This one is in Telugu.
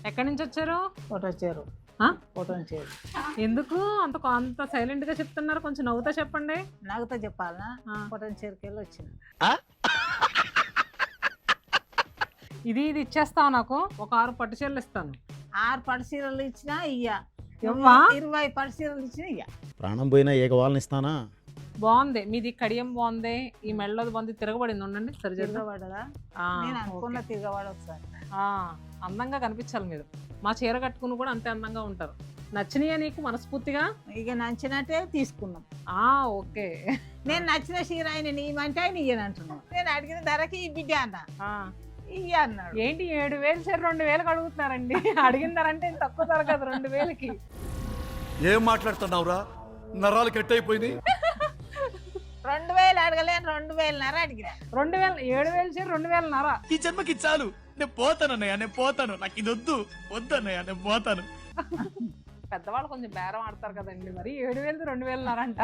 ఎక్కడి నుంచి వచ్చారు? కొట్టొచ్చారు. ఆ? కొట్టొచ్చారు. ఎందుకు అంత అంత సైలెంట్ గా చెప్తున్నారు? కొంచెం నవ్వుతా చెప్పండి. నాకుతో చెప్పాలనా? ఆ. కొట్టొచ్చేరుకి వెళ్ళి వచ్చిన. ఇది ఇచ్చేస్తావు నాకు. ఒక 6 పట్టు చీరలు ఇస్తాను. 6 పట్టు చీరలు ఇచ్చినా ఇయ్య. ఎవ్వా? 20 పట్టు చీరలు ఇచ్చినా ఇయ్య. ప్రాణం పోయినా ఏకవాళ్ళని ఇస్తానా? బాగుంది మీది, కడియం బాగుంది, ఈ మెళ్ళది బాగుంది, తిరగబడింది. ఉండండి సరి చేద్దాం. తిరగబడదా? ఆ, నేను అనుకున్న ఓకే. తిరగబడ ఒకసారి. ఆ, అందంగా కనిపించాలి మీరు. మా చీర కట్టుకుని కూడా అంతే అందంగా ఉంటారు. నచ్చినాయా నీకు మనస్ఫూర్తిగా? ఇక నచ్చినట్టే తీసుకున్నాం. ఆ, ఓకే. నేను నచ్చిన చీర ఆయన నీమంటే ఆయన ఇయ్యను అంటున్నాను. నేను అడిగిన ధరకి ఈ బిడ్డ అన్న ఆ, ఇయ్య అన్నాడు. ఏంటి 7,000 చీర 2,000కి అడుగుతున్నారండి? అడిగిన ధర అంటే తక్కువ ధర కదా 2,000కి. ఏం మాట్లాడుతున్నావురా? నరాలు కట్ అయిపోయింది. 2,000 అడగలేను, 2,500 అడిగిన. 2,000 7,000 చీర 2,000 ఈ జన్మకి చాలు, నేను పోతాను అన్నయ్య, నేను పోతాను, నాకు ఇది వద్దు అన్నయ్య, నేను పోతాను. పెద్దవాళ్ళు కొంచెం బేరం ఆడతారు కదండి, మరి 7,000 2,000 అంట.